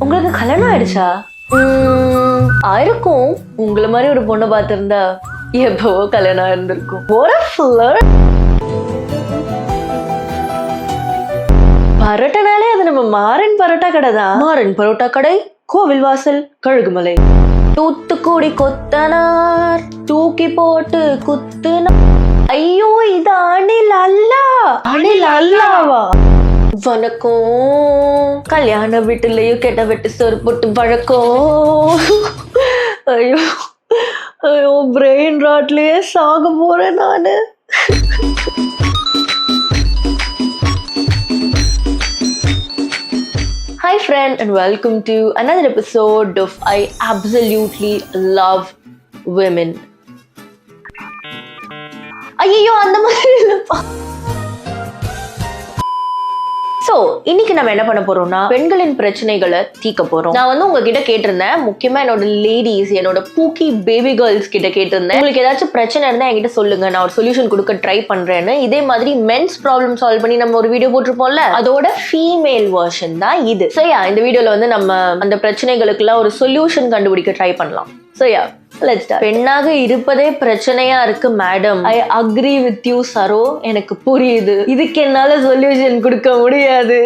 உங்களுக்கு கல்யாணம் ஆயிடுச்சா? ஆயிருக்கும். உங்களை மாதிரி ஒரு பொண்ணை பார்த்திருந்தா எப்பவோ கல்யாணம் இருந்திருக்கும். பரோட்டானாலே அது நம்ம மாறன் பரோட்டா கடை தான். மாறன் பரோட்டா கடை, கோவில் வாசல், கழுகுமலை. தூத்துக்குடி கொத்தனார் தூக்கி போட்டு குத்துனார். ஐயோ, இது அணில் அல்ல. அணில் அல்லாவா? வணக்கம். கல்யாண வீட்டுலயும் கெட்ட வெட்டு சோறு போட்டு வழக்கம். ஐயோ ஐயோ, பிரெயின் ராட்லயே சாக போறேன் நானு. Hi friend and welcome to another episode of I Absolutely Love Women. ஐயோ, அந்த மாதிரி இல்லப்பா. ஸோ இன்னைக்கு நம்ம என்ன பண்ண போறோம்னா, பெண்களின் பிரச்சனைகளை தீர்க்க போறோம். நான் உங்ககிட்ட கேட்டிருந்தேன், முக்கியமா என்னோட லேடிஸ், என்னோட பூக்கி பேபி கேர்ள்ஸ் கிட்ட கேட்டிருந்தேன், உங்களுக்கு ஏதாச்சும் பிரச்சனை இருந்தா என்கிட்ட சொல்லுங்க, நான் ஒரு சொல்யூஷன் கொடுக்க ட்ரை பண்றேன்னு. இதே மாதிரி மென்ஸ் ப்ராப்ளம் சால்வ் பண்ணி நம்ம ஒரு வீடியோ போட்டிருப்போம்ல, அதோட ஃபீமேல் வெர்ஷன் தான் இது. ஸோ இந்த வீடியோல நம்ம அந்த பிரச்சனைகளுக்கெல்லாம் ஒரு சொல்யூஷன் கண்டுபிடிக்க ட்ரை பண்ணலாம். So yeah, let's start. பெண்ணாக இருப்பதே பிரச்சனையா இருக்கு madam. I agree with you Saro. எனக்கு புரியுது. இதுக்கு என்னால சொல்யூஷன் கொடுக்க முடியாது.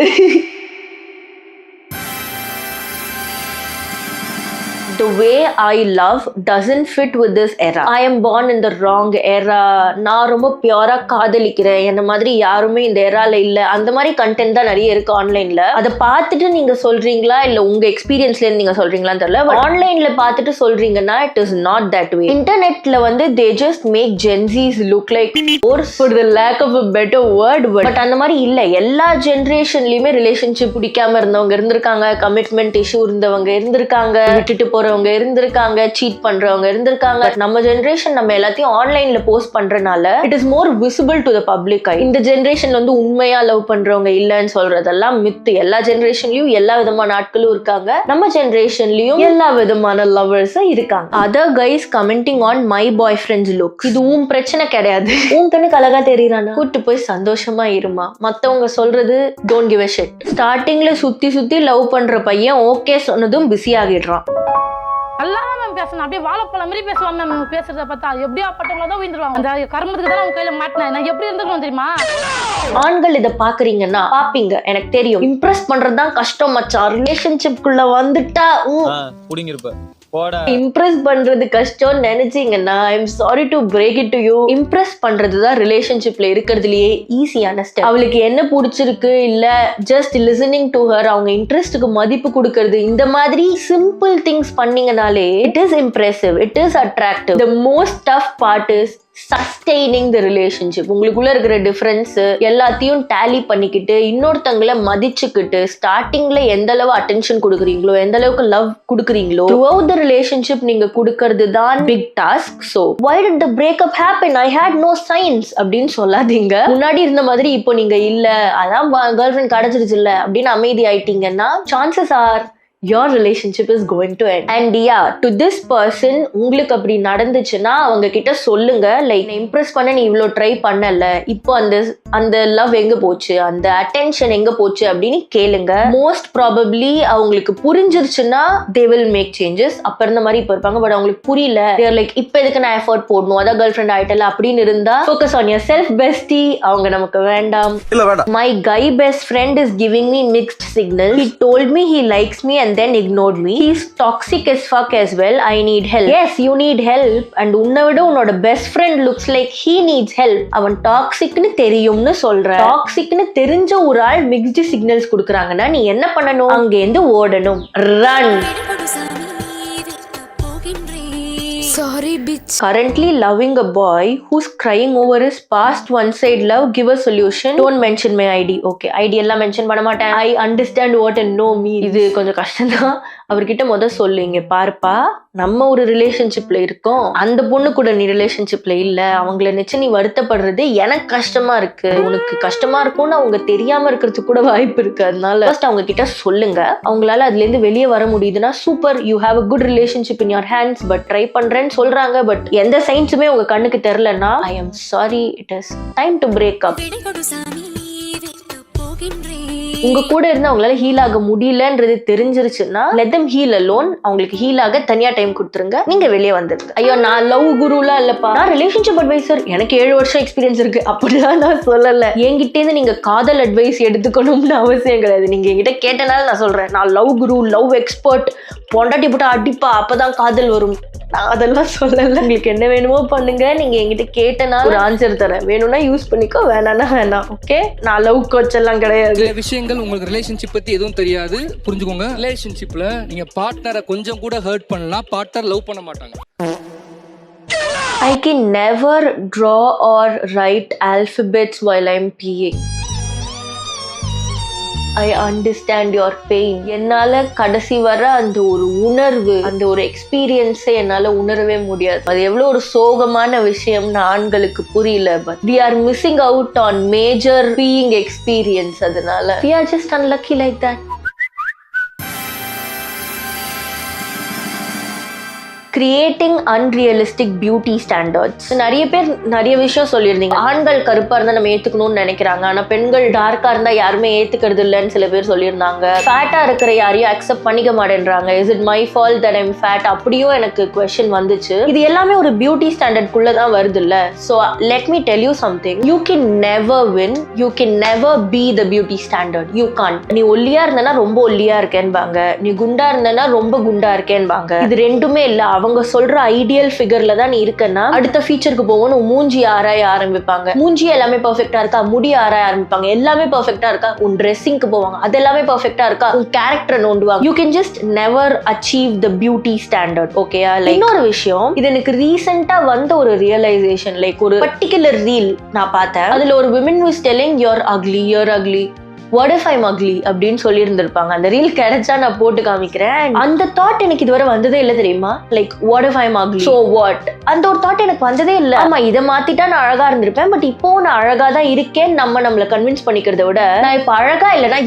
The way I love doesn't fit with this era. I am born in the wrong era. நான் ரொம்ப பியூரா காதலிக்கிறேன், என்ன மாதிரி யாருமே இந்த எரால இல்ல, அந்த மாதிரி கண்டென்ட் தான் நிறைய இருக்கு ஆன்லைன்ல. அதை பார்த்துட்டு நீங்க சொல்றீங்களா இல்ல உங்க எக்ஸ்பீரியன்ஸ்ல இருந்து நீங்க சொல்றீங்களான்னு தெரியல. பட் ஆன்லைன்ல பார்த்துட்டு சொல்றீங்கன்னா it is not that way. இன்டர்நெட்ல they just make Gen Z's look like force for the lack of a better word. But அந்த மாதிரி இல்ல. எல்லா ஜெனரேஷன்லயுமே ரிலேஷன்ஷிப் பிடிக்காம இருந்தவங்க இருந்திருக்காங்க, கமிட்மெண்ட் இஷ்யூ இருந்தவங்க இருந்திருக்காங்க, விட்டுட்டு போறவங்க இருந்திருக்காங்க, சீட் பண்றவங்க இருந்திருக்காங்க. நம்ம ஜெனரேஷன் நம்ம எல்லாத்தையும் ஆன்லைன்ல போஸ்ட் பண்றனால it is more visible to the public eye. இந்த ஜெனரேஷன் உண்மையா லவ் பண்றவங்க இல்லன்னு சொல்றதெல்லாம் மித்து. எல்லா ஜெனரேஷன்லயும் எல்லா விதமான ஆட்களும் இருக்காங்க, நம்ம ஜெனரேஷன்லயும் எல்லா விதமான லவர்ஸ் இருக்காங்க. Other guys commenting on my bye friends look. இது உன் பிரச்சனை கிடையாது. உன் கண்ணுக்கு அழகா தெரியறானா, கூட்டு போய் சந்தோஷமா இருமா. மத்தவங்க சொல்றது டோன்ட் கிவ் a shit. ஸ்டார்டிங்ல சுத்தி சுத்தி லவ் பண்ற பையன் ஓகே சொன்னதும் பிஸி ஆகிடுறான். நல்லா மேம் பேசணும், அப்படியே வாழைப்பழம் மாதிரி பேசுவாங்க மேம். பேசுறத பார்த்தா எப்படியா பட்டவங்கள தான் உயிர்ந்துருவாங்க. அந்த கர்மத்துக்கு தான் அவங்க கையில மாட்டினேன். நான் எப்படி இருந்துக்கணும் தெரியுமா? ஆண்கள் இதை பாக்குறீங்கன்னா பாப்பீங்க, எனக்கு தெரியும். இம்ப்ரெஸ் பண்றதுதான் கஷ்டம் மச்சான். ரிலேஷன்ஷிப்குள்ள வந்துட்டா இம்ப்ரெஸ் பண்றது கஷ்டம் நினைச்சீங்கன்னா I'm sorry to break it to you. Impress பண்றதுதான் ரிலேஷன்ஷிப்ல இருக்கிறதுலயே ஈஸியான ஸ்டெப். அவளுக்கு என்ன பிடிச்சிருக்கு இல்ல ஜஸ்ட் லிசனிங் டு ஹர், அவங்க இன்ட்ரெஸ்டுக்கு மதிப்பு கொடுக்கறது, இந்த மாதிரி சிம்பிள் திங்ஸ் பண்ணீங்கனாலே it is impressive, it is attractive. The most tough part is sustaining the relationship. உங்களுக்குள்ள இருக்கிற டிஃபரன்ஸ் எல்லாத்தையும் டேலி பண்ணிக்கிட்டு இன்னொருத்தங்களை மதிச்சுக்கிட்டு ஸ்டார்டிங்ல எந்த அளவு அட்டென்ஷன் கொடுக்குறீங்களோ, எந்த அளவுக்கு லவ் கொடுக்குறீங்களோ, த்ரூஅவுட் த ரிலேஷன்ஷிப் நீங்க கொடுக்கறது தான் big task. So why did the breakup happen? I had no signs அப்படின்னு சொல்லாதீங்க. முன்னாடி இருந்த மாதிரி இப்போ நீங்க இல்ல, அதான் கேர்ள் ஃப்ரெண்ட் கிடைச்சிருச்சு இல்ல அப்படின்னு அமைதி ஆயிட்டீங்கன்னா chances are your relationship is going to end. And yeah, to this person உங்களுக்கு அப்படி நடந்துச்சுன்னா அவங்க கிட்ட சொல்லுங்க, லைக் இம்ப்ரெஸ் பண்ண நீ இவ்வளோ ட்ரை பண்ணல, இப்போ அந்த லவ் எங்க போச்சு, அந்த அட்டென்ஷன் எங்க போச்சு அப்படின்னு கேளுங்க. மோஸ்ட் ப்ராபப்ளி அவங்களுக்கு புரிஞ்சிருச்சுன்னா they will make changes. அப்ப இருந்த மாதிரி இப்போ இருப்பாங்க. பட் அவங்களுக்கு புரியல, தேர் லைக் இப்போ எதுக்கு நான் எஃபர்ட் போடணும், அதான் கேர்ள் ஃப்ரெண்ட் ஆயிட்டல அப்படின்னு இருந்தா focus on your self bestie. அவங்க நமக்கு வேண்டாம். My guy best friend is giving me mixed signals. He told me he likes me and then ignored me. He's toxic as fuck as well. I need help. Yes, you need help. And உன்னை விட உன்னோட best friend looks like he needs help. அவன் டாக்ஸிக்னு தெரியும்னு சொல்ற. டாக்ஸிக்னு தெரிஞ்ச ஒரு ஆள் mixed signals கொடுக்குறாங்கன்னா நீ என்ன பண்ணணும்? அங்கேருந்து ஓடணும். Run. Sorry bitch. Currently loving a boy who's crying over his past one-side love. Give a solution. Don't mention my ID. Okay, ID எல்லாம் மென்ஷன் பண்ண மாட்டேன். I understand what and no means. இது கொஞ்சம் கஷ்டம் தான். அவர்கிட்ட சொல்லுங்க, பாருப்பா நம்ம ஒரு ரிலேஷன்ஷிப்ல இருக்கோம், அந்த பொண்ணு கூட நீ ரிலேஷன்ஷிப்ல இல்ல, அவங்கள நினைச்சு நீ வருத்தப்படுறது எனக்கு கஷ்டமா இருக்கு, உனக்கு கஷ்டமா இருக்கும்னு அவங்க தெரியாம இருக்கிறதுக்கு கூட வாய்ப்பு இருக்கு. அதனால ஃபர்ஸ்ட் அவங்க கிட்ட சொல்லுங்க. அவங்களால அதுல இருந்து வெளியே வர முடியுதுன்னா super, you have a good relationship in your hands. But try பண்றேன்னு சொல்றாங்க, பட் எந்த சைன்ஸுமே உங்க கண்ணுக்கு தெரியலன்னா I am sorry, it is time to break up. உங்க கூட இருந்து அவங்களால ஹீல் ஆக முடியலன்றது தெரிஞ்சிருச்சுன்னா let them heal alone. அவங்களுக்கு ஹீல் ஆக தனியா டைம் கொடுத்துருங்க, நீங்க வெளியே வந்துருங்க. ஐயோ நான் லவ் குருலாம் இல்லப்பா, நான் ரிலேஷன்ஷிப் அட்வைசர், எனக்கு 7 வருஷம் எக்ஸ்பீரியன்ஸ் இருக்கு அப்படிலாம் நான் சொல்லல. என்கிட்ட இருந்து நீங்க காதல் அட்வைஸ் எடுத்துக்கணும்னு அவசியம் கிடையாது. நீங்க என்கிட்ட கேட்டனால நான் சொல்றேன், நான் லவ் குரு, லவ் எக்ஸ்பர்ட், பொண்டாட்டி போட்டா அடிப்பா அப்பதான் காதல் வரும், நான் அதெல்லாம் சொல்லல. உங்களுக்கு என்ன வேணுமோ பண்ணுங்க, நீங்க என்கிட்ட கேட்டனா ஒரு ஆன்சர் தரேன், வேணும்னா யூஸ் பண்ணிக்கோ, வேணாம்னா வேணாம். ஓகே, நான் லவ் கோச் எல்லாம் கிடையாது. சில விஷயங்கள் உங்களுக்கு ரிலேஷன்ஷிப் பத்தி எதுவும் தெரியாது, புரிஞ்சுக்கோங்க. ரிலேஷன்ஷிப்ல நீங்க பார்ட்னரை கொஞ்சம் கூட ஹர்ட் பண்ணலாம், பார்ட்னர் லவ் பண்ண மாட்டாங்க. I can never draw or write alphabets while I'm peeing. I understand your pain. என்னால கடைசி வர அந்த ஒரு உணர்வு, அந்த ஒரு எக்ஸ்பீரியன்ஸை என்னால உணரவே முடியாது. அது எவ்வளவு ஒரு சோகமான விஷயம்னு ஆண்களுக்கு புரியல. But we are missing out on major peeing experience. அதனால we are just unlucky like that. Creating unrealistic beauty standards. நிறைய பேர் நிறைய விஷயம் சொல்லியிருந்தீங்க. ஆண்கள் கருப்பா இருந்தா நம்ம ஏத்துக்கணும்னு நினைக்கிறாங்க, ஆனா பெண்கள் டார்க்கா இருந்தா யாருமே ஏத்துக்கிறது இல்லைன்னு சில பேர் சொல்லியிருந்தாங்க. ஃபேட்டா இருக்கிற யாரையும் அக்செப்ட் பண்ணிக்க மாட்டேன்றாங்க. Is it my fault that I'm fat? அப்படியும் எனக்கு குவெஸ்சன் வந்துச்சு. இது எல்லாமே ஒரு பியூட்டி ஸ்டாண்டர்ட் குள்ள தான் வருது இல்ல. So let me tell you something. You can never win, you can never be the beauty standard. You can't. நீ ஒல்லியா இருந்தனா ரொம்ப ஒல்லியா இருக்கேன்பாங்க, நீ குண்டா இருந்தனா ரொம்ப குண்டா இருக்கேன்பாங்க. இது ரெண்டுமே இல்ல. அவங்க சொல்ற ஐடியல் ஃபிகர்ல தான் நீ இருக்கன்னா அடுத்த ஃபீச்சருக்கு போவோம், மூஞ்சி ஆராய ஆரம்பிப்பாங்க. மூஞ்சி எல்லாமே பெர்ஃபெக்ட்டா இருக்கா, முடி ஆராய ஆரம்பிப்பாங்க. எல்லாமே பெர்ஃபெக்ட்டா இருக்கா, உன் ட்ரெஸ்ஸிங்க்கு போவாங்க, அது எல்லாமே பெர்ஃபெக்ட்டா இருக்கா, உன் கேரக்டர் நோண்டுவாங்க. You can just never achieve the beauty standard. ஓகேயா? இன்னொரு விஷயம், இது எனக்கு ரீசெண்டா வந்த ஒரு ரியலைசேஷன். லைக் ஒரு பர்டிகுலர் ரீல் நான் பார்த்தேன். அதுல ஒரு women was telling you're ugly, you're ugly, what if I'm ugly அப்படின்னு சொல்லி இருந்திருப்பாங்க. அந்த ரீல் கிடைச்சா நான் போட்டு காமிக்கிறேன். அந்த தாட் எனக்கு இதுவரை வந்ததே இல்லை தெரியுமா? Like what if I'm ugly, so what? அந்த ஒரு தாட் எனக்கு வந்ததே இல்லை. ஆமா, இதை மாத்திட்டா நான் அழகா இருந்திருப்பேன், பட் இப்போ நான் அழகா தான் இருக்கேன் நம்மள கன்வின்ஸ் பண்ணிக்கிறத விட நான் இப்ப அழகா இல்லைன்னா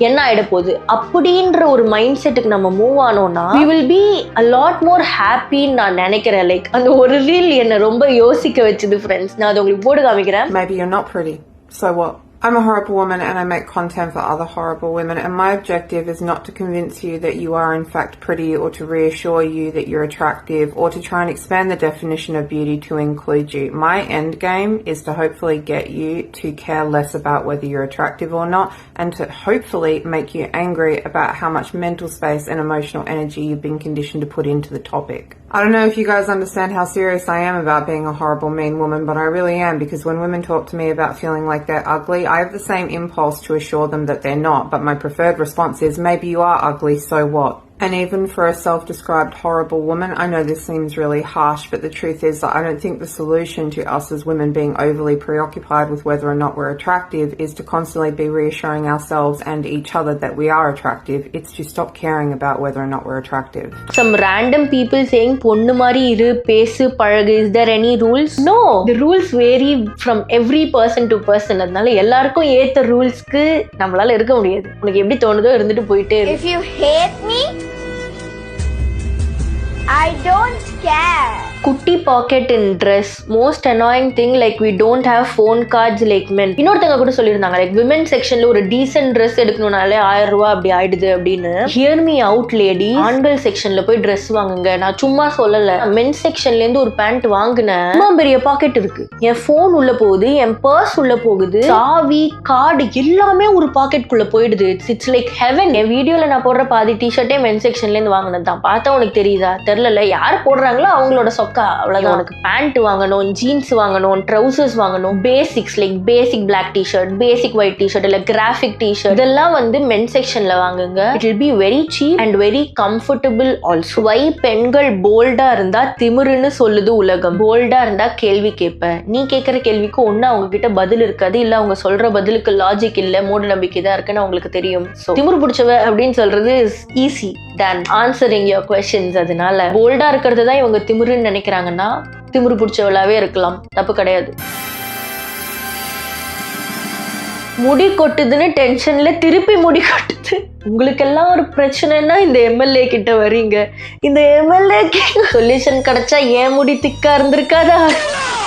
என்ன ஆயிட போகுது அப்படின்ற ஒரு மைண்ட் செட்டுக்கு நம்ம move ஆனோம்னா we will be a lot more happy நான் நினைக்கிறேன். லைக் அந்த ஒரு ரீல் என்ன ரொம்ப யோசிக்க வச்சுது ஃப்ரெண்ட்ஸ். நான் அதை உங்களுக்கு போட்டு காமிக்கிறேன். Maybe you're not pretty, so what? I'm a horrible woman and I make content for other horrible women, and my objective is not to convince you that you are in fact pretty or to reassure you that you're attractive or to try and expand the definition of beauty to include you. My end game is to hopefully get you to care less about whether you're attractive or not, and to hopefully make you angry about how much mental space and emotional energy you've been conditioned to put into the topic. I don't know if you guys understand how serious I am about being a horrible, mean woman, but I really am, because when women talk to me about feeling like they're ugly, I have the same impulse to assure them that they're not, but my preferred response is, maybe you are ugly, so what? And even for a self-described horrible woman, I know this seems really harsh, but the truth is that I don't think the solution to us as women being overly preoccupied with whether or not we're attractive is to constantly be reassuring ourselves and each other that we are attractive. It's to stop caring about whether or not we're attractive. Some random people saying பொண்ணு மாதிரி இரு, பேசு, பழகு. Is there any rules? No. The rules vary from every person to person. அதனால எல்லாருக்கும் ஏத்த ரூல்ஸ்க்கு நம்மளால இருக்க முடியாது. உனக்கு எப்படி தோணுதோ இருந்துட்டு போயிட்டே இரு. If you hate me, I don't care. குட்டி pocket in dress, most annoying thing. Like we don't have phone cards like men. இன்னொருத்தங்க கூட சொல்லியிருந்தாங்க, லைக் விமன் செக்ஷன்ல ஒரு டீசென்ட் ட்ரெஸ் எடுக்கணும்னாலே 1000 ரூபாய் அப்படி ஆயிடுது அப்படின்னு. ஹியர் மீ அவுட் லேடி, ஆண்கள் செக்ஷன்ல போய் ட்ரெஸ் வாங்குங்க. நான் சும்மா சொல்லல. மென் செக்ஷன்ல இருந்து ஒரு பேண்ட் வாங்கினேன், ரொம்ப பெரிய பாக்கெட் இருக்கு, என் போன் உள்ள போகுது, என் பர்ஸ் உள்ள போகுது, சாவி, கார்டு எல்லாமே ஒரு பாக்கெட் குள்ள போயிடுது. It's like heaven. என் வீடியோல நான் போடுற பாதி டிஷர்ட்டே மென் செக்ஷன்ல இருந்து வாங்கினது தான். பார்த்தா உனக்கு தெரியுதா? தெரியல. யார் போடுறாங்களோ அவங்களோட சொக்கா, அவ்வளவுதான். உனக்கு பேண்ட் வாங்கணும், ஜீன்ஸ் வாங்கணும், ட்ரவுசர்ஸ் வாங்கணும், basics like basic black T-shirt, basic white T-shirt, இல்ல கிராஃபிக் டிஷர்ட், இதெல்லாம் வந்து மென் செக்ஷன்ல வாங்குங்க. It will be very cheap and very comfortable also. Why பெண்கள் போல்டா இருந்தா திமிருன்னு சொல்லுது உலகம். போல்டா இருந்தா கேள்வி கேட்ப. நீ கேட்கிற கேள்விக்கு ஒண்ணு அவங்க கிட்ட பதில் இருக்காது, இல்ல அவங்க சொல்ற பதிலுக்கு லாஜிக் இல்ல, மூட நம்பிக்கை தான் இருக்குன்னு அவங்களுக்கு தெரியும். So திமிரு பிடிச்சவ அப்படின்னு சொல்றது is easy than answering your questions. அதனால போல்டா இருக்கிறது தான் இவங்க திமிருன்னு நினைக்கிறாங்கன்னா திமிரு பிடிச்சவளாவே இருக்கலாம், தப்பு கிடையாது. முடி கொட்டுதுன்னு டென்ஷன்ல திருப்பி முடி கொட்டுது. உங்களுக்கெல்லாம் ஒரு பிரச்சனைன்னா இந்த எம்எல்ஏ கிட்ட வரீங்க. இந்த எம்எல்ஏ சொல்யூஷன் கிடைச்சா ஏன் முடி திக்கா இருந்திருக்காதா?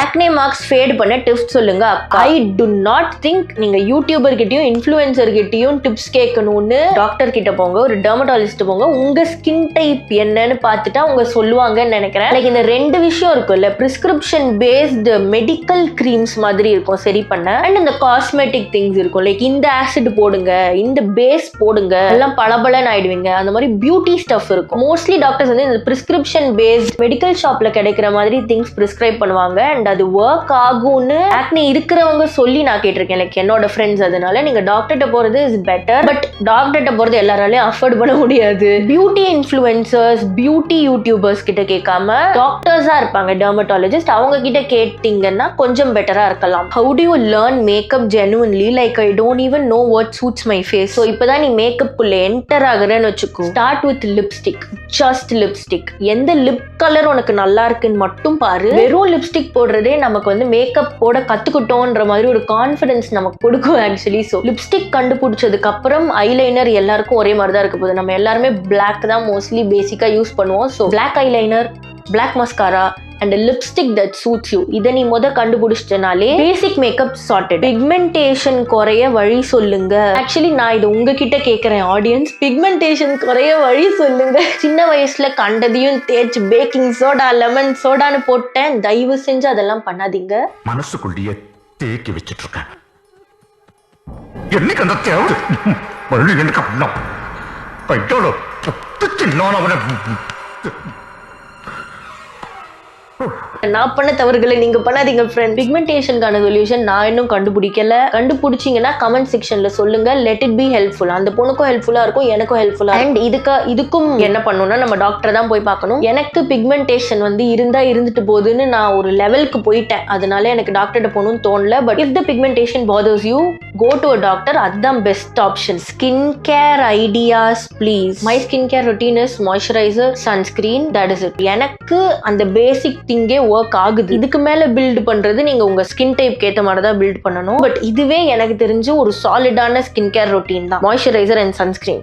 ஆக்னே மார்க்ஸ் ஃபேட் பண்ண டிப்ஸ் சொல்லுங்க. ஐ டு நாட் திங்க் நீங்க யூடியூபர் கிட்டயும் இன்ஃப்ளூயன்சர் கிட்டயும் டிப்ஸ் கேட்கணும்னு டாக்டர் கிட்ட போங்க, ஒரு டெர்மட்டாலஜிஸ்ட் போங்க. உங்க ஸ்கின் டைப் என்னன்னு பார்த்துட்டு அவங்க சொல்லுவாங்கன்னு நினைக்கிறேன். லைக் இந்த ரெண்டு விஷயம் இருக்கும்ல, பிரிஸ்கிரிப்ஷன் பேஸ்டு மெடிக்கல் கிரீம்ஸ் மாதிரி இருக்கும் சரி பண்ண, அண்ட் இந்த காஸ்மெட்டிக் திங்ஸ் இருக்கும். லைக் இந்த ஆசிட் போடுங்க, இந்த பேஸ் போடுங்க, எல்லாம் பளபளன்னு ஆயிடுவீங்க. அந்த மாதிரி பியூட்டி ஸ்டஃப் இருக்கும். மோஸ்ட்லி டாக்டர்ஸ் வந்து இந்த பிரிஸ்கிரிப்ஷன் பேஸ்ட் மெடிக்கல் ஷாப்ல கிடைக்கிற மாதிரி திங்ஸ் பிரிஸ்கிரைப் பண்ணுவாங்க. அண்ட் அது ஒர்க் ஆகும்னு ஆக்னி இருக்கிறவங்க சொல்லி நான் கேட்டிருக்கேன், லைக் என்னோட ஃப்ரெண்ட்ஸ். அதனால நீங்க டாக்டர்கிட்ட போறது இஸ் பெட்டர். பட் டாக்டர்கிட்ட போறது எல்லாராலையும் அஃபோர்ட் பண்ண முடியாது. பியூட்டி இன்ஃப்ளூயன்சர்ஸ், பியூட்டி யூடியூபர்ஸ் கிட்ட கேட்காம டாக்டர்ஸா இருப்பாங்க, டெர்மட்டாலஜிஸ்ட், அவங்க கிட்ட கேட்டீங்கன்னா கொஞ்சம் பெட்டரா இருக்கலாம். How do you learn makeup genuinely? Like I don't even know what suits my face. So இப்பதான் நீ மேக்கப் குள்ள என்டர் ஆகுறேன்னு வச்சுக்கோ. Start with lipstick, just lipstick. எந்த லிப் கலர் உனக்கு நல்லா இருக்குன்னு மட்டும் பாரு. வெறும் லிப்ஸ்டிக் போடுறதே நமக்கு வந்து மேக்கப் போட கத்துக்கிட்டோன்ற மாதிரி ஒரு கான்ஃபிடன்ஸ் நமக்கு கொடுக்கும் ஆக்சுவலி. ஸோ லிப்ஸ்டிக் கண்டுபிடிச்சதுக்கு அப்புறம் ஐலைனர் எல்லாருக்கும் ஒரே மாதிரி தான் இருக்க போகுது. நம்ம எல்லாருமே பிளாக் தான் மோஸ்ட்லி பேசிக்கா யூஸ் பண்ணுவோம். So black eyeliner, black mascara and lipstick that suits you, இதை நீ கண்டுபிடிச்சிட்டனாலே பேசிக் மேக்கப் சார்ட்டட். பிக்மெண்டேஷன் குறைய வழி சொல்லுங்க. ஆக்சுவலி நான் இது உங்ககிட்ட கேட்கிறேன் ஆடியன்ஸ், பிக்மெண்டேஷன் குறைய வழி சொல்லுங்க. சின்ன வயசுல கண்டதையும் தேய்ச்சி பேக்கிங் சோடா, லெமன் சோடான்னு போட்டேன். தயவு செஞ்சு அதெல்லாம் பண்ணாதீங்க. மனசுக்குள்ளேயே தேக்கி வச்சிட்டு இருக்கேன். என்னைக்கு அந்த தேவை வழி எனக்கு பண்ணோம் கையோட நான் அவனை நான் பண்ண தவறுகளை நீங்க பண்ணாதீங்க ஃப்ரெண்ட். பிக்மெண்டேஷனுக்கான சொல்யூஷன் நான் இன்னும் கண்டுபிடிக்கல. கண்டுபிடிச்சிங்கன்னா கமெண்ட் செக்ஷன்ல சொல்லுங்க. Let it be helpful. அந்த பொண்ணுக்கும் ஹெல்ப்ஃபுல்லா இருக்கும், எனக்கும் ஹெல்ப்ஃபுல்லா. அண்ட் இதுக்கும் என்ன பண்ணணும்னா நம்ம டாக்டர் தான் போய் பார்க்கணும். எனக்கு பிக்மெண்டேஷன் வந்து இருந்துட்டு போகுதுன்னு நான் ஒரு லெவலுக்கு போயிட்டேன். அதனால எனக்கு டாக்டர்கிட்ட போகணும்னு தோணல. But if the pigmentation bothers you, go to a doctor. அதுதான் best option. Skin care ideas please. My skin care routine is moisturiser, sunscreen, that is it. எனக்கு அந்த பேசிக் திங்கே ஒர்க் ஆகுது. இதுக்கு மேல பில்ட் பண்றது நீங்க உங்க ஸ்கின் டைப் ஏத்த மாதிரி தான் பில்ட் பண்ணணும். பட் இதுவே எனக்கு தெரிஞ்சு ஒரு சாலிடான ஸ்கின் கேர் ரொட்டீன் தான், மாய்ஸ்சரைசர் அண்ட் சன்ஸ்கிரீன்.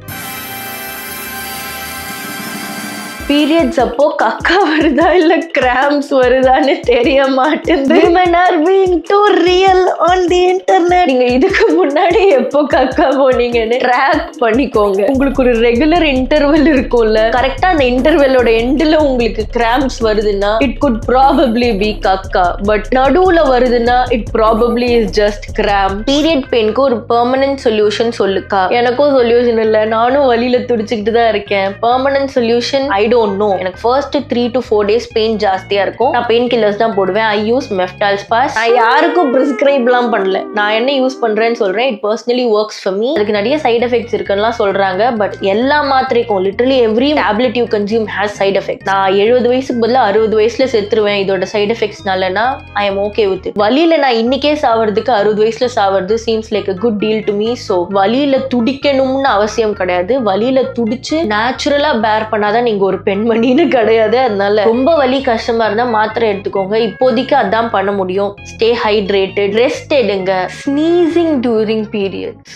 பீரியட்ஸ் அப்போ கக்கா வருதா இல்ல கிராம்ஸ் வருதான்னு தெரிய மாட்டேங்குது. Women are being too real on the internet. நீங்க இதுக்கு முன்னாடி எப்போ கக்கா போனீங்கன்னு ட்ராக் பண்ணிக்கோங்க. உங்களுக்கு ஒரு ரெகுலர் இன்டர்வல் இருக்கும்ல, கரெக்டா அந்த இன்டர்வலோட எண்ட்ல உங்களுக்கு கிராம்ஸ் வருதுன்னா இட் குட் ப்ராபப்ளி பி கக்கா. பட் நடுவுல வருதுன்னா it probably is just cramp. Period பெயினுக்கு ஒரு பெர்மனன்ட் சொல்யூஷன் சொல்லுக்கா. எனக்கும் சொல்யூஷன் இல்ல, நானும் வலியில துடிச்சுக்கிட்டு தான் இருக்கேன். Permanent solution I don't know. எனக்கு ஃபர்ஸ்ட் 3 to 4 days பெயின் ஜாஸ்தியா இருக்கும். நான் பெயின் கில்லர்ஸ் தான் போடுவேன். I use Meftalspas. நான் யாருக்கும் பிரிஸ்கிரைப்லாம் பண்ணல, நான் என்ன யூஸ் பண்றேன்னு சொல்றேன். It personally works for me. அதுக்கு நிறைய சைட் எஃபெக்ட்ஸ் இருக்குன்னு சொல்றாங்க. பட் எல்லா மாத்திரைக்கும் literally every tablet you consume has side effect. நான் 70 வயசுக்கு பதிலா 60 வயசுல செத்துருவேன் இதோட சைட் எஃபெக்ட்ஸ்னாலனா I am okay with it. வலியில நான் இன்னைக்கே சாவறதுக்கு 60 வயசுல சாவறது seems like a good deal to me. So வலியில துடிக்கணும்னு அவசியம் கிடையாது. வலியில துடிச்சு நேச்சுரலா பேர் பண்ணாதான் நீங்க ஒரு பெண்மணின்னு கிடையாது. அதனால ரொம்ப வலி கஷ்டமா இருந்தா மாத்திரை எடுத்துக்கோங்க. இப்போதைக்கு அதான் பண்ண முடியும். ஸ்டே ஹைட்ரேட்டட், ரெஸ்ட் எடுங்க. Sneezing during periods,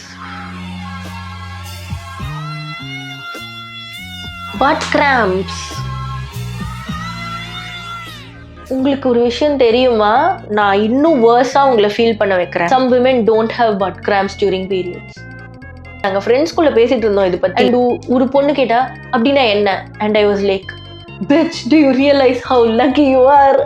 but cramps. உங்களுக்கு ஒரு விஷயம் தெரியுமா, நான் இன்னும் வேர்ஸா உங்களை ஃபீல் பண்ண வைக்கிறேன். Some women don't have butt cramps during periods. நாங்க ஃப்ரெண்ட்ஸ்குள்ள பேசிட்டு இருந்தோம் இது பத்தி. ஒரு பொண்ணு கேட்டா அப்படின்னா என்ன, and I was like, bitch, do you realize how lucky you are?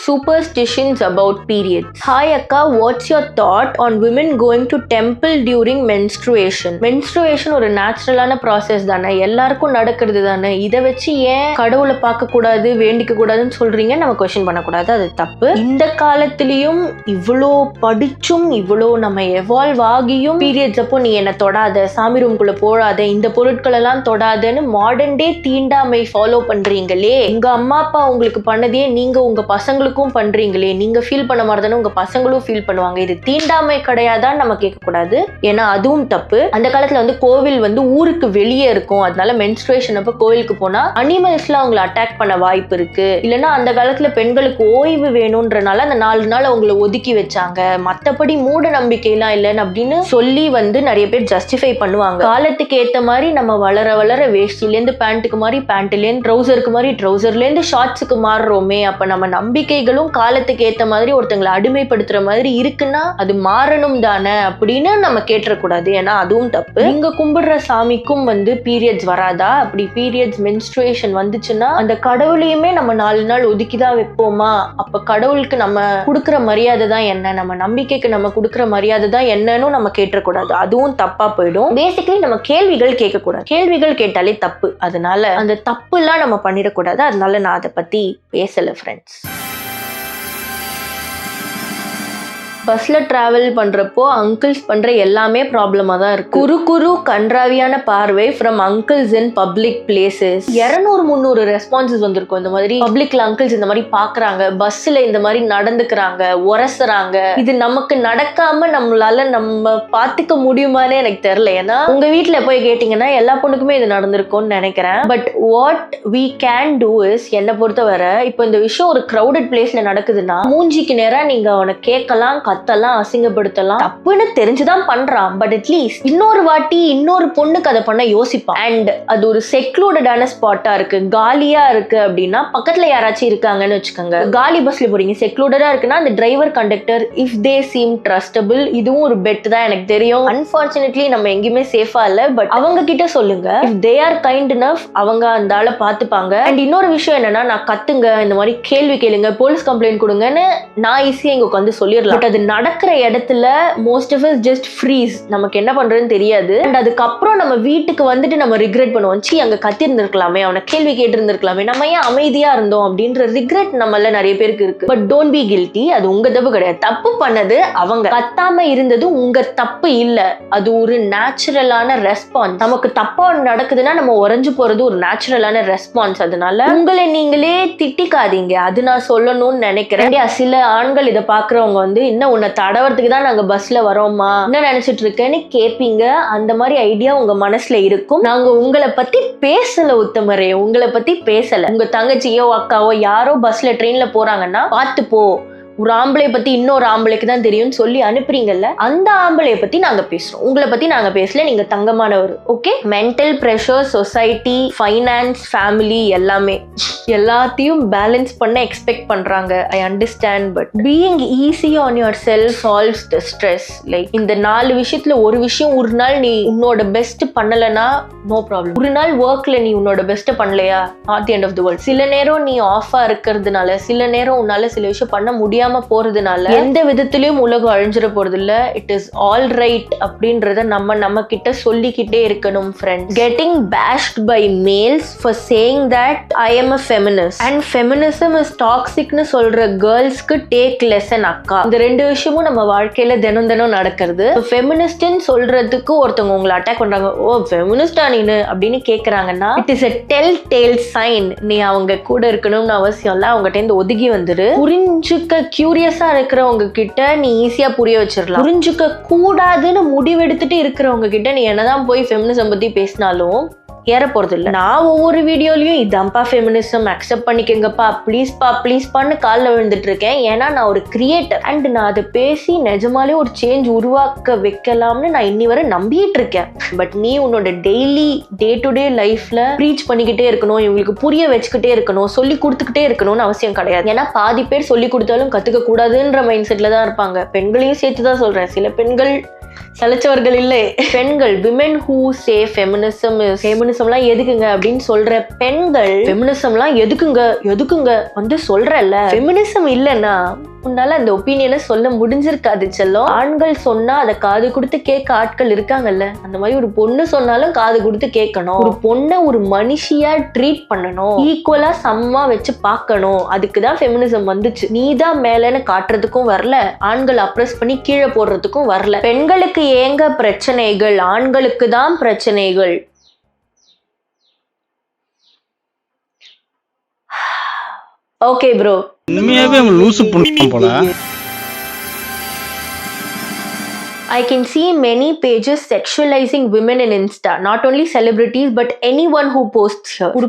Superstitions about periods. Hi akka, what's your thought on women going to temple during menstruation? Menstruation ஒரு நேச்சுரலான ப்ராசஸ் தானே, எல்லாருக்கும் நடக்கிறது தானே. இதை வச்சு ஏன் கடவுளை பார்க்க கூடாது, வேண்டிக்க கூடாதுன்னு சொல்றீங்க? நம்ம கொஸ்டின் பண்ணக்கூடாது, அது தப்பு. இந்த காலத்திலயும் இவ்வளோ படிச்சும் இவ்வளோ நம்ம எவால்வ் ஆகியும் பீரியட்ஸ் அப்போ நீ என்ன தொடாத, சாமி ரூம்குள்ள போடாத, இந்த பொருட்கள் எல்லாம் தொடாதன்னு மாடர்ன் டே தீண்டாமை ஃபாலோ பண்றீங்க. பண்றீங்களே, உங்க அம்மா அப்பா உங்களுக்கு பண்ணதே நீங்க உங்க பசங்களுக்கும் பண்றீங்களே, நீங்க ஃபீல் பண்ண மாதிரி தானே உங்க பசங்களும் ஃபீல் பண்ணுவாங்க. இது தீண்டாமை கிடையாதான்னு நம்ம கேட்க கூடாது, ஏன்னா அதுவும் தப்பு. அந்த காலத்துல வந்து கோவில் வந்து ஊருக்கு வெளியே இருக்கும், அதனால மென்ஸ்ட்ரேஷன் அப்ப கோவிலுக்கு போனா அனிமல்ஸ்லாம் அவங்களை அட்டாக் பண்ண வாய்ப்பு இருக்கு. இல்லைன்னா அந்த காலத்துல பெண்களுக்கு ஓய்வு வேணும்ன்றனால அந்த 4 நாள் அவங்களை ஒதுக்கி வச்சாங்க. மத்தபடி மூட நம்பிக்கைலாம் இல்லைன்னு அப்படின்னு சொல்லி வந்து நிறைய பேர் ஜஸ்டிஃபை பண்ணுவாங்க. காலத்துக்கு ஏத்த மாதிரி நம்ம வளர வளர வேஷ்டிலேருந்து பேண்ட்டுக்கு மாதிரி, பேண்ட்லேருந்து ட்ரௌசருக்கு மாதிரி, ட்ரௌசர்லேருந்து ஷார்ட்ஸுக்கு மாறுறோமே. அப்ப நம்ம நம்பிக்கைகளும் காலத்துக்கு ஏத்த மாதிரி ஒருத்தங்களை அடிமைப்படுத்துற மாதிரி இருக்குன்னா அது மாறணும் தானே அப்படின்னு நம்ம கேட்டக்கூடாது, ஏன்னா அதுவும் தப்பு. நீங்க கும்பிடுற சாமிக்கும் வந்து பீரியட்ஸ் வராதா? அப்படி பீரியட்ஸ் மென்ஸ்ட்ரேஷன் வந்துச்சுன்னா அந்த கடவுளையுமே நம்ம 4 நாள் ஒதுக்கிதான் வைப்போமா? அப்ப கடவுளுக்கு நம்ம கொடுக்குற மரியாதை தான் என்ன, நம்ம நம்பிக்கைக்கு நம்ம கொடுக்குற மரியாதை தான் என்னன்னு நம்ம கேட்டக்கூடாது, அதுவும் தப்பா போயிடும். பேசிக்கலி நம்ம கேள்விகள் கேட்கக்கூடாது, கேள்விகள் கேட்டாலே தப்பு. அதனால அந்த தப்பு எல்லாம் நம்ம பண்ணிடக்கூடாது. அதனால நான் அதை பத்தி பேசல ஃப்ரெண்ட்ஸ். பஸ்ல டிராவல் பண்றப்போ அங்கிள்ஸ் பண்ற எல்லாமே ப்ராப்ளமா தான் இருக்கு. குறு கன்றாவியான பார்வை from uncles in public places. 200-300 responses வந்திருக்கும். இந்த மாதிரி பப்ளிக்ல அங்கிள்ஸ் இந்த மாதிரி பாக்குறாங்க, பஸ்ல இந்த மாதிரி நடந்துக்கிறாங்க, உரசுறாங்க. இது நமக்கு நடக்காம நம்மளால நம்ம பாத்துக்க முடியுமான்னு எனக்கு தெரியல. ஏன்னா உங்க வீட்டுல போய் கேட்டீங்கன்னா எல்லா பொண்ணுக்குமே இது நடந்திருக்கும்னு நினைக்கிறேன். But what we can do is, என்னை பொறுத்தவரை இப்போ இந்த விஷயம் ஒரு கிரௌடட் பிளேஸ்ல நடக்குதுன்னா மூஞ்சிக்கு நேரா நீங்க அவனை கேட்கலாம், கத்தலாம், அசிங்கப்படுத்தலாம். தப்புன்னு தெரிஞ்சுதான் பண்றான், பட் அட்லீஸ்ட் இன்னொரு வாட்டி இன்னொரு பொண்ணுக்கு அதை பண்ண யோசிப்பான். அண்ட் அது ஒரு செக்லூடடான ஸ்பாட்டா இருக்கு, காலியா இருக்கு அப்படின்னா பக்கத்துல யாராச்சும் இருக்காங்கன்னு வச்சுக்கோங்க. காலி பஸ்ல போறீங்க, செக்லூடடா இருக்குன்னா அந்த driver conductor if they seem trustable, இதுவும் ஒரு பெட் தான் எனக்கு தெரியும். அன்பார்ச்சுனேட்லி நம்ம எங்கேயுமே சேஃபா இல்ல, பட் அவங்க கிட்ட சொல்லுங்க. If they are kind enough அவங்க அந்த ஆளை பாத்துப்பாங்க. அண்ட் இன்னொரு விஷயம் என்னன்னா, நான் கத்துங்க, இந்த மாதிரி கேள்வி கேளுங்க, போலீஸ் கம்ப்ளைண்ட் கொடுங்கன்னு நான் ஈஸியா இங்க உட்காந்து சொல்லிடலாம். பட் அது நடக்கிற இடத்துல most of us just freeze, நமக்கு என்ன பண்றதுன்னு தெரியாது. அண்ட் அதுக்கப்புறம் நம்ம வீட்டுக்கு வந்துட்டு நம்ம ரிக்ரெட் பண்ணுவோம், சி அங்க கத்தி இருந்திருக்கலாமே, அவனை கேள்வி கேட்டு இருந்திருக்கலாமே, நம்ம ஏன் அமைதியா இருந்தோம் அப்படின்ற ரிக்ரெட் நம்மள நிறைய பேருக்கு இருக்கு. பட் டோன்ட் பி கில்ட்டி, அது உங்க தப்பு கிடையாது. தப்பு பண்ணது அவங்க, கத்தாம இருந்தது உங்க தப்பு இல்ல. அது ஒரு நேச்சுரலான ரெஸ்பான்ஸ். நமக்கு தப்பா நடக்குதுன்னா நம்ம உறைஞ்சு போறது ஒரு நேச்சுரலான ரெஸ்பான்ஸ். அதனால உங்களை நீங்களே திட்டிக்காதீங்க, அது நான் சொல்லணும்னு நினைக்கிறேன். சில ஆண்கள் இதை பாக்குறவங்க வந்து இன்னும் உன்னை தடவறதுக்கு தான் நாங்க பஸ்ல வரோமா, என்ன நினைச்சிட்டு இருக்கேன்னு கேப்பீங்க. அந்த மாதிரி ஐடியா உங்க மனசுல இருக்கும். நாங்க உங்களை பத்தி பேசல உத்தமரே, உங்களை பத்தி பேசல. உங்க தங்கச்சியோ அக்காவோ யாரோ பஸ்ல ட்ரெயின்ல போறாங்கன்னா பார்த்து போ, ஒரு ஆம்பளை பத்தி இன்னொரு ஆம்பளைக்கு தான் தெரியும்னு சொல்லி அனுப்புறீங்கல்ல, அந்த ஆம்பளைய பத்தி நாங்க பேசுறோம், உங்களை பத்தி நாங்க பேசல. நீங்க தங்கமானவர். Okay, mental pressure, society, finance, family எல்லாத்தையும் பேலன்ஸ் பண்ண எக்ஸ்பெக்ட் பண்றாங்க. I understand, but being easy on yourself solves the stress. Like இந்த 4 விஷயத்துல ஒரு விஷயம் ஒரு நாள் நீ உன்னோட பெஸ்ட் பண்ணலனா நோ ப்ராப்ளம். ஒரு நாள் ஒர்க்ல நீ உன்னோட பெஸ்ட் பண்ணலையா, not the end of the world. சில நேரம் நீ ஆஃபா இருக்கிறதுனால, சில நேரம் உன்னால சில விஷயம் பண்ண முடியாம போறதுனால எந்த விதத்திலயும் உலகம் அழிஞ்சிட போறது இல்ல. இட் இஸ் ஆல் ரைட் அப்படின்றத நம்ம கிட்ட சொல்லிக்கிட்டே இருக்கணும் friends. Getting bashed by males for saying that I am a feminist and feminism is டாக்ஸிக்னு சொல்ற கேர்ள்ஸ்க்கு டேக் லெசன் அக்கா. இந்த 2 விஷயமும் நம்ம வாழ்க்கையில தினம் நடக்கிறது. ஃபெமினிஸ்ட்னு சொல்றதுக்கு ஒருத்தவங்க உங்களை அட்டாக் பண்றாங்க, ஓ ஃபெமினிஸ்டா நீனு அப்படின்னு கேக்குறாங்கன்னா it is a telltale sign. நீ அவங்க கூட இருக்கணும்னு அவசியம் இல்ல, அவங்ககிட்ட இருந்து ஒதுங்கி வந்துரு. புரிஞ்சுக்க கியூரியஸா இருக்கிறவங்க கிட்ட நீ ஈஸியா புரிய வச்சிடலாம். புரிஞ்சுக்க கூடாதுன்னு முடிவெடுத்துட்டு இருக்கிறவங்க கிட்ட நீ என்னதான் போய் ஃபெமினிசம் பத்தி பேசினாலும் ஏற போறது இல்லை. நான் ஒவ்வொரு வீடியோலயும் இதான்ப்பா ஃபெமினிசம், அக்செப்ட் பண்ணிக்கங்கப்பா, ப்ளீஸ்பான்னு காலில் விழுந்துட்டு இருக்கேன். ஏன்னா நான் ஒரு கிரியேட்டர் அண்ட் நான் அதை பேசி நிஜமாலே ஒரு சேஞ்ச் உருவாக்க வைக்கலாம்னு நான் இன்னி வரை நம்பிட்டு இருக்கேன். பட் நீ உன்னோட டெய்லி டே டு டே லைஃப்ல ப்ரீச் பண்ணிக்கிட்டே இருக்கணும், இவங்களுக்கு புரிய வச்சுக்கிட்டே இருக்கணும், சொல்லி கொடுத்துக்கிட்டே இருக்கணும்னு அவசியம் கிடையாது. ஏன்னா பாதி பேர் சொல்லி கொடுத்தாலும் கத்துக்க கூடாதுன்ற மைண்ட் செட்ல தான் இருப்பாங்க. பெண்களையும் சேர்த்துதான் சொல்றேன், சில பெண்கள் சலைச்சவர்கள் இல்லை. பெண்கள் விமென் ஹூ சே ஃபெமினிசம்லாம் எதுக்குங்க அப்படின்னு சொல்ற பெண்கள், ஃபெமினிசம்லாம் எதுக்குங்க வந்து சொல்றல்ல, ஃபெமினிசம் இல்லைன்னா உன்னால அந்த ஒப்பீனியனை சொல்ல முடிஞ்சிருக்காது செல்லம். ஆண்கள் சொன்னா அதை காது கொடுத்து கேட்க ஆட்கள் இருக்காங்கல்ல, அந்த மாதிரி ஒரு பொண்ணு சொன்னாலும் காது கொடுத்து கேட்கணும். ஒரு பொண்ணை ஒரு மனுஷியா ட்ரீட் பண்ணணும், ஈக்குவலா சமமா வச்சு பார்க்கணும். அதுக்குதான் ஃபெமினிசம் வந்துச்சு. நீதான் மேலன்னு காட்டுறதுக்கும் வரல, ஆண்கள் அப்ரெஸ் பண்ணி கீழே போடுறதுக்கும் வரல. பெண்களுக்கு ஏங்க பிரச்சனைகள், ஆண்களுக்கு தான் பிரச்சனைகள். Okay bro. உண்மையாவே லூசு பண்ண போல. I can see many pages sexualizing women in Insta. Not only celebrities but anyone who posts here. ஒரு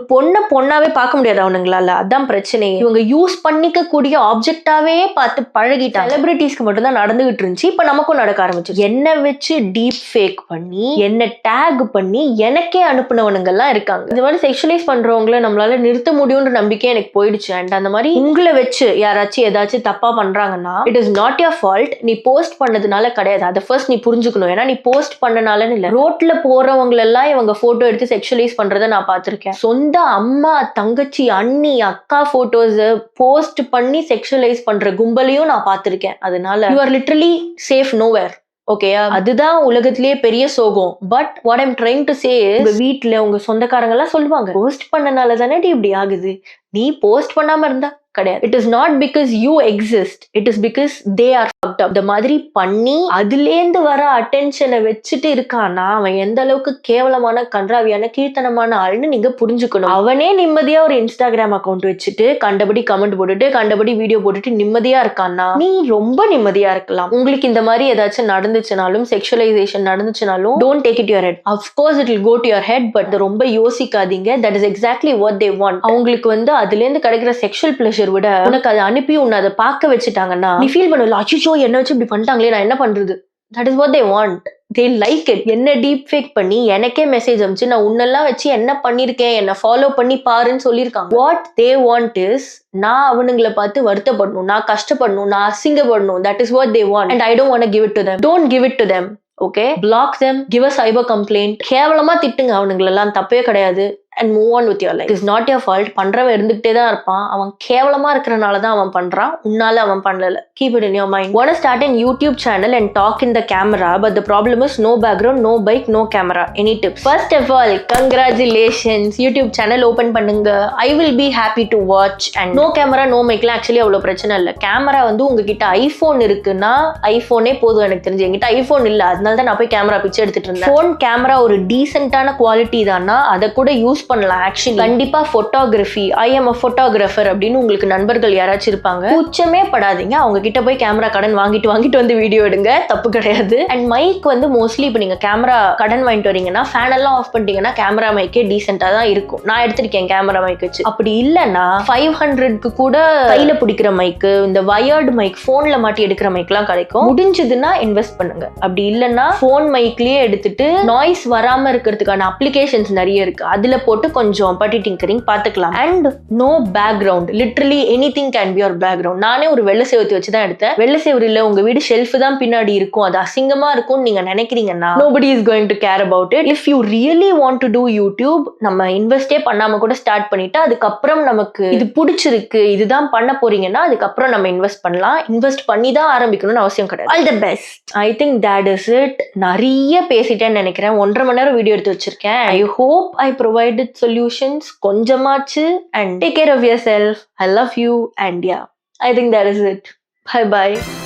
பொண்ணாவே பார்க்க முடியாது அவனுங்களால. அதான் பிரச்சனை. இவங்க யூஸ் பண்ணிக்க கூடிய ஆப்ஜெக்டாவே பார்த்து பழகிட்டாங்க. செலிபிரிட்டிஸ்க்கு மட்டும் தான் நடந்துகிட்டு இருந்துச்சு. இப்ப நமக்கும் நடக்க ஆரம்பிச்சு. என்ன வச்சு டீப் ஃபேக் பண்ணி என்ன டேக் பண்ணி எனக்கே அனுப்புனவனுங்கெல்லாம் இருக்காங்க. இந்த மாதிரி செக்ஷுவலைஸ் பண்றவங்கள நம்மளால நிறுத்த முடியும்ன்ற நம்பிக்கை எனக்கு போயிடுச்சு. அண்ட் அந்த மாதிரி உங்களை வச்சு யாராச்சும் ஏதாச்சும் தப்பா பண்றாங்கன்னா it is not your fault. நீ போஸ்ட் பண்ணதுனால கிடையாது. அதை ஃபர்ஸ்ட் நீ புரிஞ்சுக்கணும். ஏன்னா நீ போஸ்ட் பண்ணனாலன்னு இல்ல, ரோட்ல போறவங்க எல்லாம் இவங்க போட்டோ எடுத்து செக்ஷுவலைஸ் பண்றதை நான் பார்த்திருக்கேன். சொந்த அம்மா, தங்கச்சி, அண்ணி, அக்கா போட்டோஸ் போஸ்ட் பண்ணி செக்ஷுவலைஸ் பண்ற கும்பலையும் நான் பார்த்திருக்கேன். அதனால you are literally safe nowhere. ஓகேயா? அதுதான் உலகத்திலேயே பெரிய சோகம். But what I'm trying to say is, வீட்டுல உங்க சொந்தக்காரங்க எல்லாம் சொல்லுவாங்க, போஸ்ட் பண்ணனால தானே இப்படி ஆகுது, நீ போஸ்ட் பண்ணாம இருந்தா கிடையாது. It is not because you exist, it is because they are fucked up. இந்த மாதிரி பண்ணி அதுலேருந்து வர அட்டென்ஷனை வச்சுட்டு இருக்கானா அவன் எந்த அளவுக்கு கேவலமான, கன்றாவியான, கீழ்த்தனமான ஆள்னு நீங்க புரிஞ்சுக்கணும். அவனே நிம்மதியா ஒரு இன்ஸ்டாகிராம் அக்கௌண்ட் வச்சுட்டு கண்டபடி கமெண்ட் போட்டுட்டு கண்டபடி வீடியோ போட்டுட்டு நிம்மதியா இருக்கானா நீ ரொம்ப நிம்மதியா இருக்கலாம். உங்களுக்கு இந்த மாதிரி ஏதாச்சும் நடந்துச்சுனாலும், செக்ஷுவலைசேஷன் நடந்துச்சுனாலும், don't take it your head. Of course it will go to your head, but ரொம்ப யோசிக்காதீங்க. That is exactly what they want. அவங்களுக்கு அதுல இருந்து கிடைக்கிற செக்ஷுவல் பிளஷர் விட உனக்கு அதை அனுப்பி உன்னை அதை பார்க்க வச்சுட்டாங்கன்னா நீ ஃபீல் பண்ணல, அச்சோ என்ன வச்சு இப்படி பண்ணிட்டாங்களே, நான் என்ன பண்றது. That is what they want. They like it. என்ன டீப் ஃபேக் பண்ணி எனக்கே மெசேஜ் அனுப்பிச்சு நான் உன்னெல்லாம் வச்சு என்ன பண்ணிருக்கேன், என்ன ஃபாலோ பண்ணி பாருன்னு சொல்லியிருக்காங்க. வாட் தே வாண்ட் இஸ் நான் அவனுங்களை பார்த்து வருத்தப்படணும், நான் கஷ்டப்படணும், நான் அசிங்கப்படணும். That is what they want and I don't want to give it to them. Don't give it to them. Okay, block them, give a cyber complaint. கேவலமா திட்டுங்க அவனுங்களெல்லாம், தப்பே கிடையாது. and move on with your life. It is not your fault. பண்றவன் இருந்துகிட்டே தான் இருப்பான். அவன் கேவலமா இருக்கிறனால தான் அவன் பண்றான், உன்னால அவன் பண்ணல. Keep it in your mind. Want to start a YouTube channel and talk in the camera, but the problem is no background, no bike, no camera. Any tips? First of all, congratulations. YouTube channel open பண்ணுங்க. I will be happy to watch. And no camera, no mic ல actually அவ்வளவு பிரச்சனை இல்லை. Camera உங்ககிட்ட iPhone இருக்குன்னா ஐபோனே போதும். எனக்கு தெரிஞ்சு என்கிட்ட ஐபோன் இல்லை, அதனால தான் நான் போய் கேமரா பிக்சர் எடுத்துட்டு இருந்தேன். போன் கேமரா ஒரு டீசென்டான குவாலிட்டி தானா அதை கூட யூஸ் பண்ணலாம். ஆக்சுவலி கண்டிப்பா photography, I am a photographer அப்படின்னு உங்களுக்கு நண்பர்கள் யாராச்சும் இருப்பாங்க, கூச்சமே படாதீங்க, அவங்க கிட்ட போய் கேமரா கடன் வாங்கிட்டு வந்து வீடியோ எடுங்க, தப்பு கிடையாது. அண்ட் மைக் மோஸ்ட்லி இப்போ நீங்க கேமரா கடன் வாங்கிட்டு வரீங்கன்னா ஃபேன் எல்லாம் ஆஃப் பண்ணிட்டீங்கன்னா கேமரா மைக்கே டீசென்டா தான் இருக்கும். நான் எடுத்திருக்கேன் கேமரா மைக் வச்சு. அப்படி இல்லைன்னா 500க்கு கூட கையில பிடிக்கிற மைக்கு, இந்த வயர்டு மைக், போன்ல மாட்டி எடுக்கிற மைக் எல்லாம் கிடைக்கும். முடிஞ்சதுன்னா இன்வெஸ்ட் பண்ணுங்க. அப்படி இல்லைன்னா போன் மைக்லயே எடுத்துட்டு நாய்ஸ் வராம இருக்கிறதுக்கான அப்ளிகேஷன்ஸ் நிறைய இருக்கு, அதுல போட்டு கொஞ்சம் பட்டி டிங்கரிங் பார்த்துக்கலாம். And no background. Literally anything can be your background. நானே ஒரு வெள்ளை செவத்து வச்சு தான் எடுத்தேன். வெள்ளை செவரு இல்ல, உங்க வீடு ஷெல்ஃப் தான் பின்னாடி இருக்கும், அது அசிங்கமா இருக்கும்னு நீங்க நினைக்கிறீங்கன்னா nobody is going to care about it. If you really want to do YouTube, நம்ம இன்வெஸ்டே பண்ணாம கூட ஸ்டார்ட் பண்ணிட்டு அதுக்கப்புறம் நமக்கு இது பிடிச்சிருக்கு, இதுதான் பண்ண போறீங்கன்னா அதுக்கப்புறம் நம்ம இன்வெஸ்ட் பண்ணலாம். இன்வெஸ்ட் பண்ணி தான் ஆரம்பிக்கணும்னு அவசியம் கிடையாது. All the best. I think that is it. நிறைய பேசிட்டேன்னு நினைக்கிறேன். 1.5 மணி நேரம் வீடியோ எடுத்து வச்சிருக்கேன். I hope I provided solutions konjamachu, and take care of yourself. I love you, and yeah, I think that is it. Bye bye.